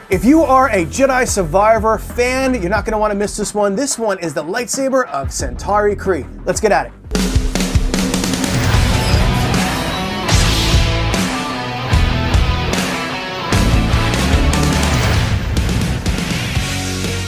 If you are a Jedi Survivor fan, you're not going to want to miss this one. This one is the lightsaber of Santari Khri. Let's get at it.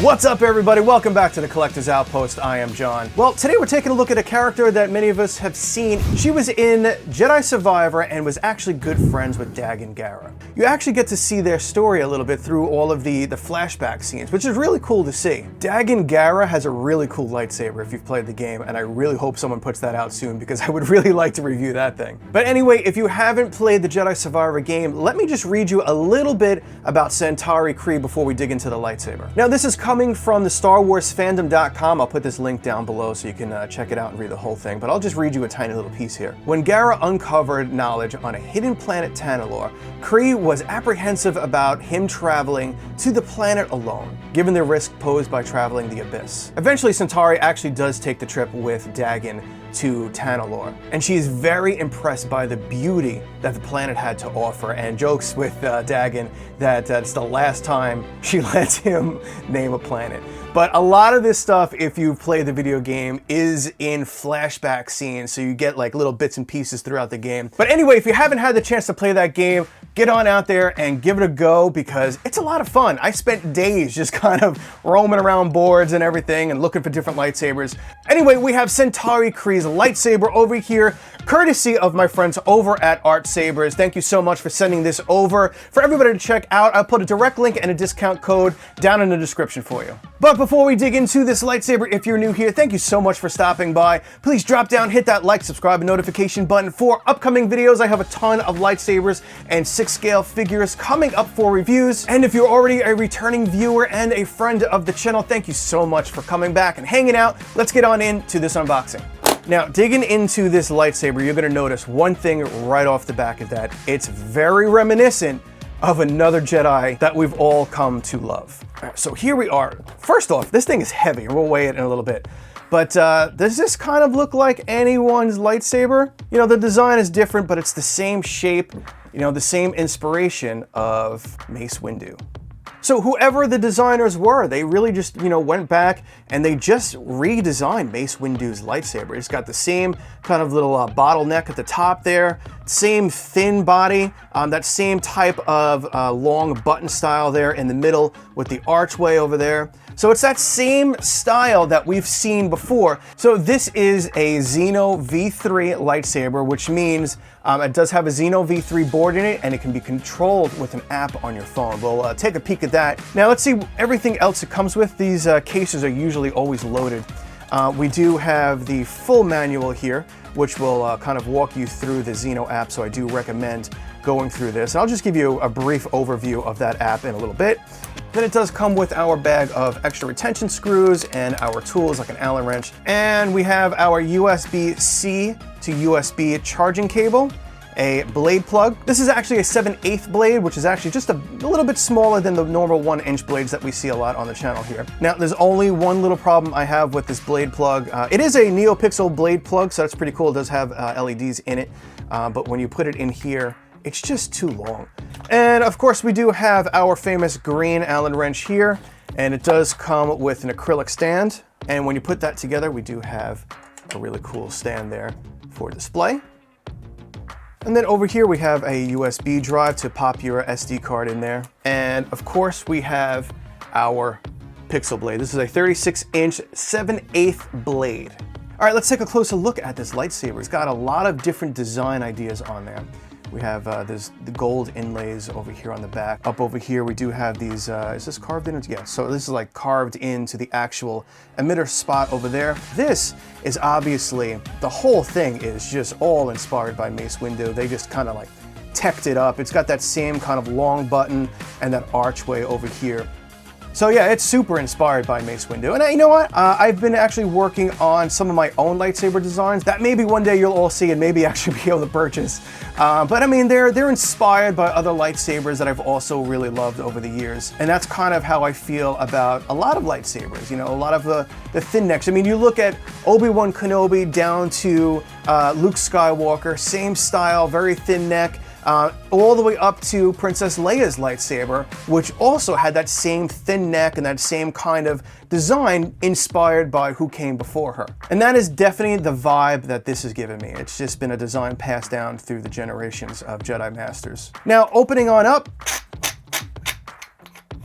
What's up, everybody? Welcome back to the Collector's Outpost. I am John. Well, today we're taking a look at a character that many of us have seen. She was in Jedi Survivor and was actually good friends with Dagan Gera. You actually get to see their story a little bit through all of the flashback scenes, which is really cool to see. Dagan Gera has a really cool lightsaber if you've played the game, and I really hope someone puts that out soon because I would really like to review that thing. But anyway, if you haven't played the Jedi Survivor game, let me just read you a little bit about Santari Khri before we dig into the lightsaber. Now, this is coming from the StarWarsFandom.com. I'll put this link down below so you can check it out and read the whole thing, but I'll just read you a tiny little piece here. When Gera uncovered knowledge on a hidden planet Tanalorr, Khri was apprehensive about him traveling to the planet alone, given the risk posed by traveling the Abyss. Eventually, Santari actually does take the trip with Dagan to Tanalorr, and she is very impressed by the beauty that the planet had to offer, and jokes with Dagan that it's the last time she lets him name a planet. But a lot of this stuff, if you've played the video game, is in flashback scenes, so you get like little bits and pieces throughout the game. But anyway, if you haven't had the chance to play that game, get on out there and give it a go because it's a lot of fun. I spent days just kind of roaming around boards and everything and looking for different lightsabers. Anyway, we have Santari Khri's lightsaber over here, courtesy of my friends over at Artsabers. Thank you so much for sending this over for everybody to check out. I'll put a direct link and a discount code down in the description for you. But before we dig into this lightsaber, if you're new here, thank you so much for stopping by. Please drop down, hit that like, subscribe, and notification button for upcoming videos. I have a ton of lightsabers and 6-scale figures coming up for reviews. And if you're already a returning viewer and a friend of the channel, thank you so much for coming back and hanging out. Let's get on into this unboxing. Now, digging into this lightsaber, you're gonna notice one thing right off the back of that. It's very reminiscent of another Jedi that we've all come to love. So here we are. First off, this thing is heavy, and we'll weigh it in a little bit. But does this kind of look like anyone's lightsaber? You know, the design is different, but it's the same shape, you know, the same inspiration of Mace Windu. So whoever the designers were, they really just, you know, went back and they just redesigned Mace Windu's lightsaber. It's got the same kind of little bottleneck at the top there, same thin body, that same type of long button style there in the middle with the archway over there. So it's that same style that we've seen before. So this is a Xeno V3 lightsaber, which means it does have a Xeno V3 board in it, and it can be controlled with an app on your phone. We'll take a peek at that. Now let's see everything else it comes with. These cases are usually always loaded. We do have the full manual here, which will kind of walk you through the Xeno app, so I do recommend going through this. And I'll just give you a brief overview of that app in a little bit. Then it does come with our bag of extra retention screws and our tools like an Allen wrench. And we have our USB-C to USB charging cable, a blade plug. This is actually a 7/8 blade, which is actually just a little bit smaller than the normal 1-inch blades that we see a lot on the channel here. Now, there's only one little problem I have with this blade plug. It is a NeoPixel blade plug, so that's pretty cool. It does have LEDs in it, but when you put it in here, it's just too long. And of course, we do have our famous green Allen wrench here, and it does come with an acrylic stand. And when you put that together, we do have a really cool stand there for display. And then over here, we have a USB drive to pop your SD card in there. And of course, we have our pixel blade. This is a 36-inch 7/8 blade. All right, let's take a closer look at this lightsaber. It's got a lot of different design ideas on there. We have there's the gold inlays over here on the back. Up over here, we do have these, is this carved in? Yeah, so this is like carved into the actual emitter spot over there. This is obviously, the whole thing is just all inspired by Mace Windu. They just kind of like teched it up. It's got that same kind of long button and that archway over here. So yeah, it's super inspired by Mace Windu. And you know what? I've been actually working on some of my own lightsaber designs that maybe one day you'll all see and maybe actually be able to purchase. But I mean, they're inspired by other lightsabers that I've also really loved over the years. And that's kind of how I feel about a lot of lightsabers, you know, a lot of the thin necks. I mean, you look at Obi-Wan Kenobi down to Luke Skywalker, same style, very thin neck. all the way up to Princess Leia's lightsaber, which also had that same thin neck and that same kind of design inspired by who came before her. And that is definitely the vibe that this has given me. It's just been a design passed down through the generations of Jedi Masters. Now, opening on up,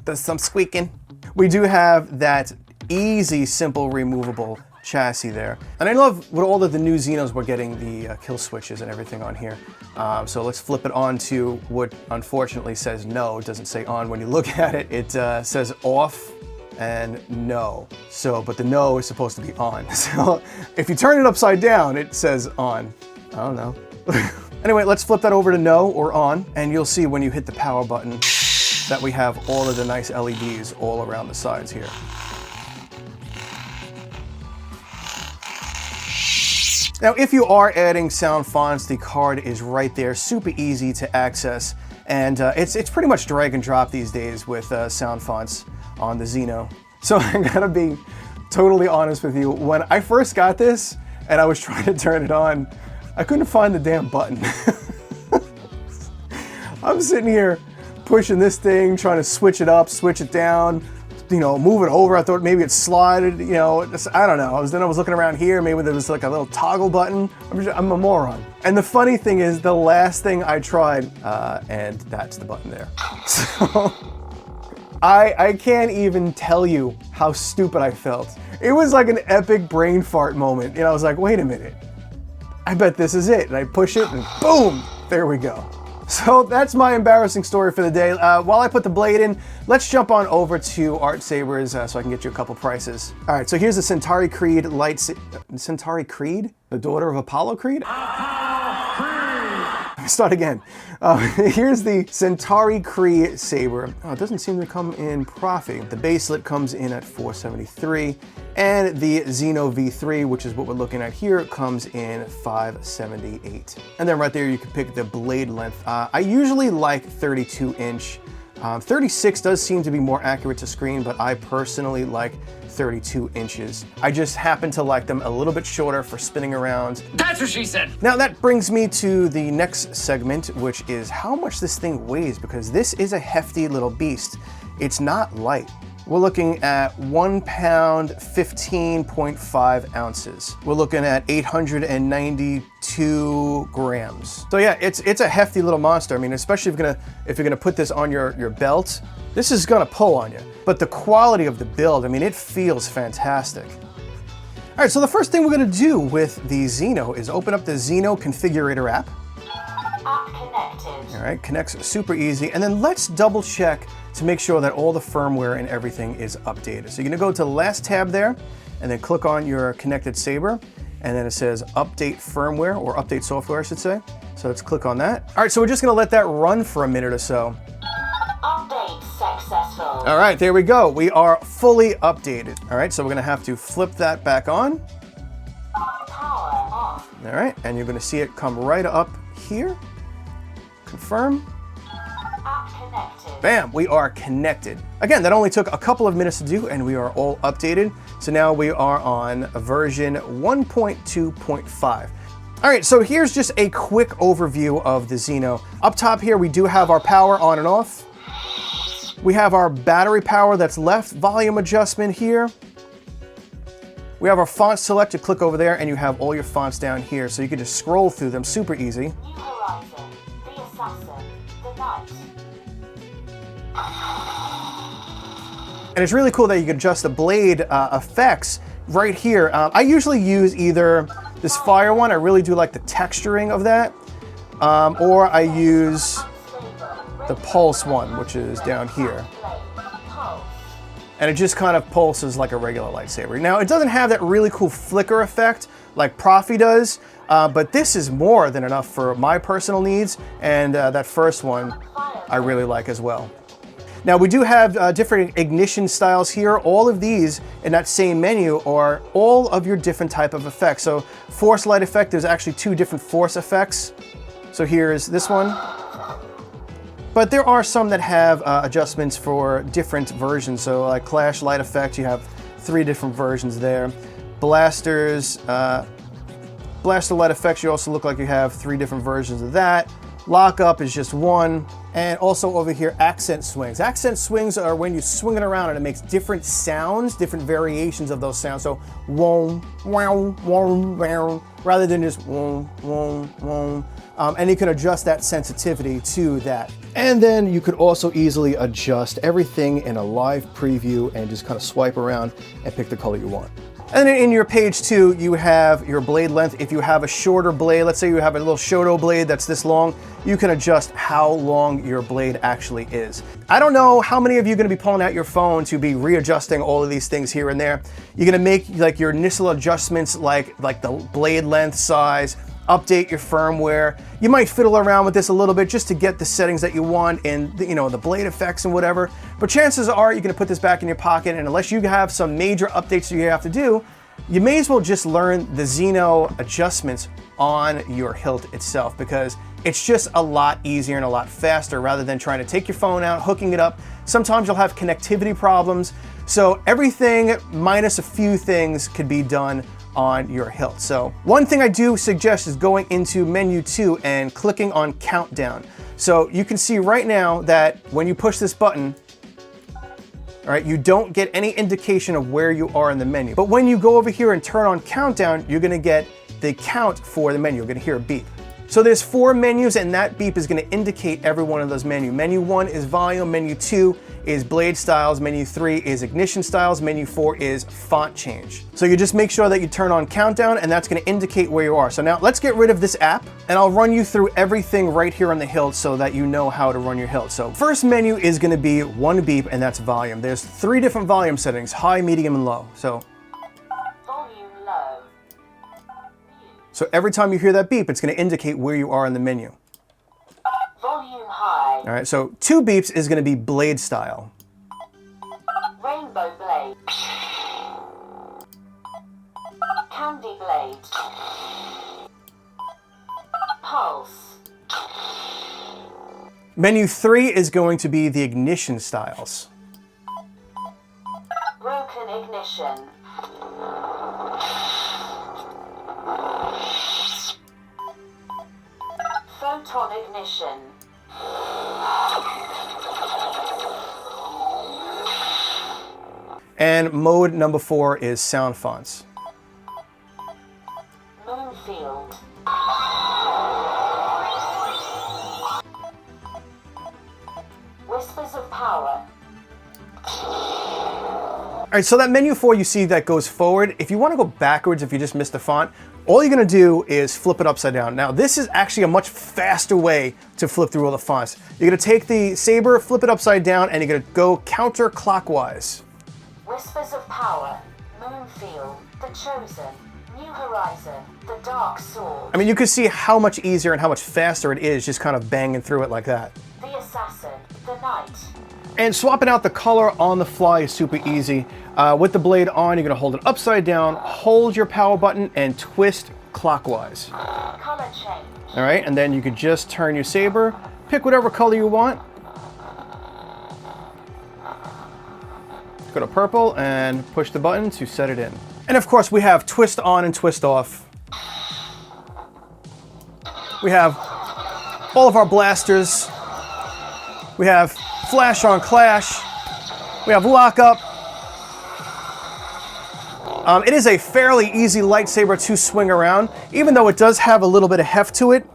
does some squeaking. We do have that easy, simple, removable chassis there. And I love with all of the new Xenos, we're getting the kill switches and everything on here. So let's flip it on to what unfortunately says no. It doesn't say on when you look at it. It says off and no. So, but the no is supposed to be on. So if you turn it upside down, it says on. I don't know. Anyway, let's flip that over to no or on, and you'll see when you hit the power button that we have all of the nice LEDs all around the sides here. Now, if you are adding sound fonts, the card is right there, super easy to access, and it's pretty much drag and drop these days with sound fonts on the Xeno. So I gotta be totally honest with you, when I first got this and I was trying to turn it on, I couldn't find the damn button. I'm sitting here pushing this thing, trying to switch it up, switch it down, you know, move it over. I thought maybe it slided, you know, I don't know. Then I was looking around here, maybe there was like a little toggle button. I'm a moron. And the funny thing is, the last thing I tried, and that's the button there. So I can't even tell you how stupid I felt. It was like an epic brain fart moment. You know, I was like, wait a minute, I bet this is it. And I push it and boom, there we go. So that's my embarrassing story for the day. While I put the blade in, let's jump on over to Artsabers so I can get you a couple prices. All right, so here's the Santari Khri Lightsaber. Santari Creed? The daughter of Apollo Creed? Start again. Here's the Santari Khri Saber. Oh, it doesn't seem to come in profit. The baselet comes in at $473, and the Xeno V3, which is what we're looking at here, comes in $578. And then right there, you can pick the blade length. I usually like 32-inch. 36 does seem to be more accurate to screen, but I personally like 32 inches. I just happen to like them a little bit shorter for spinning around. That's what she said! Now that brings me to the next segment, which is how much this thing weighs, because this is a hefty little beast. It's not light. We're looking at 1 pound, 15.5 ounces. We're looking at 892 grams. So yeah, it's a hefty little monster. I mean, especially if you're gonna put this on your belt, this is gonna pull on you. But the quality of the build, I mean, it feels fantastic. All right, so the first thing we're gonna do with the Xeno is open up the Xeno Configurator app. App connected. All right, connects super easy. And then let's double check to make sure that all the firmware and everything is updated. So you're gonna go to the last tab there and then click on your connected saber. And then it says update firmware, or update software, I should say. So let's click on that. All right, so we're just gonna let that run for a minute or so. Update successful. All right, there we go. We are fully updated. All right, so we're gonna have to flip that back on. Power off. All right, and you're gonna see it come right up here. Confirm. App connected. Bam, we are connected. Again, that only took a couple of minutes to do, and we are all updated. So now we are on version 1.2.5. All right, so here's just a quick overview of the Xeno. Up top here, we do have our power on and off. We have our battery power that's left, volume adjustment here. We have our font select, you click over there and you have all your fonts down here. So you can just scroll through them super easy. New Horizon. The Assassin. The Knight. And it's really cool that you can adjust the blade effects right here. I usually use either this fire one, I really do like the texturing of that, or I use the pulse one, which is down here. And it just kind of pulses like a regular lightsaber. Now, it doesn't have that really cool flicker effect like Profi does, but this is more than enough for my personal needs, and that first one I really like as well. Now, we do have different ignition styles here. All of these in that same menu are all of your different type of effects. So force light effect, there's actually 2 different force effects. So here's this one. But there are some that have adjustments for different versions. So like Clash Light Effect, you have 3 different versions there. Blasters, Blaster Light Effects, you also look like you have 3 different versions of that. Lockup is just 1. And also over here, accent swings. Accent swings are when you swing it around and it makes different sounds, different variations of those sounds. So, wong, wow, wong, wow, rather than just wong, wong, wong. And you can adjust that sensitivity to that. And then you could also easily adjust everything in a live preview and just kind of swipe around and pick the color you want. And then in your page 2, you have your blade length. If you have a shorter blade, let's say you have a little Shoto blade that's this long, you can adjust how long your blade actually is. I don't know how many of you are gonna be pulling out your phone to be readjusting all of these things here and there. You're gonna make like your initial adjustments like the blade length, size, update your firmware. You might fiddle around with this a little bit just to get the settings that you want and the blade effects and whatever. But chances are you're gonna put this back in your pocket, and unless you have some major updates you have to do, you may as well just learn the Xeno adjustments on your hilt itself, because it's just a lot easier and a lot faster rather than trying to take your phone out, hooking it up. Sometimes you'll have connectivity problems. So everything minus a few things could be done on your hilt. So one thing I do suggest is going into menu 2 and clicking on countdown. So you can see right now that when you push this button, all right, you don't get any indication of where you are in the menu. But when you go over here and turn on countdown, you're gonna get the count for the menu. You're gonna hear a beep. So there's 4 menus, and that beep is gonna indicate every one of those menus. Menu 1 is volume, menu 2 is blade styles, menu 3 is ignition styles, menu 4 is font change. So you just make sure that you turn on countdown, and that's gonna indicate where you are. So now let's get rid of this app, and I'll run you through everything right here on the hilt so that you know how to run your hilt. So first menu is gonna be 1 beep, and that's volume. There's 3 different volume settings: high, medium, and low. So every time you hear that beep, it's going to indicate where you are in the menu. Volume high. All right, so 2 beeps is going to be blade style. Rainbow blade. Candy blade. Pulse. Menu 3 is going to be the ignition styles. Broken ignition. Photon ignition. And mode number 4 is sound fonts. Moonfield. Whispers of power. All right, so that menu 4 you see that goes forward. If you want to go backwards, if you just missed the font, all you're going to do is flip it upside down. Now, this is actually a much faster way to flip through all the fonts. You're going to take the saber, flip it upside down, and you're going to go counterclockwise. Whispers of power. Moonfield. The Chosen. New Horizon. The Dark Sword. I mean, you can see how much easier and how much faster it is just kind of banging through it like that. The Assassin. The Knight. And swapping out the color on the fly is super easy. With the blade on, you're gonna hold it upside down, hold your power button, and twist clockwise. Color change. All right, and then you could just turn your saber, pick whatever color you want. Go to purple and push the button to set it in. And of course, we have twist on and twist off. We have all of our blasters. We have flash on clash. We have lockup. It is a fairly easy lightsaber to swing around, even though it does have a little bit of heft to it.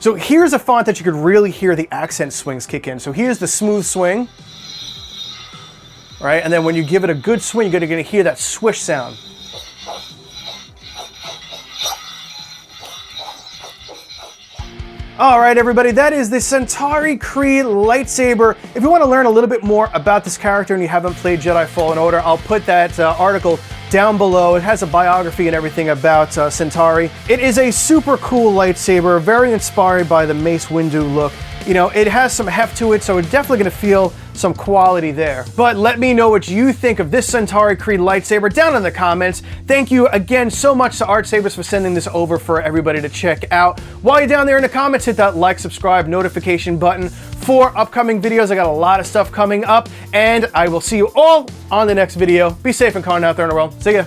So here's a font that you could really hear the accent swings kick in. So here's the smooth swing, right? And then when you give it a good swing, you're gonna hear that swish sound. All right, everybody, that is the Santari Khri Lightsaber. If you want to learn a little bit more about this character and you haven't played Jedi Fallen Order, I'll put that article down below. It has a biography and everything about Santari. It is a super cool lightsaber, very inspired by the Mace Windu look. You know, it has some heft to it, so it's definitely going to feel some quality there. But let me know what you think of this Santari Khri lightsaber down in the comments. Thank you again so much to Artsabers for sending this over for everybody to check out. While you're down there in the comments, hit that like, subscribe, notification button for upcoming videos. I got a lot of stuff coming up, and I will see you all on the next video. Be safe and kind out there in the world. See ya.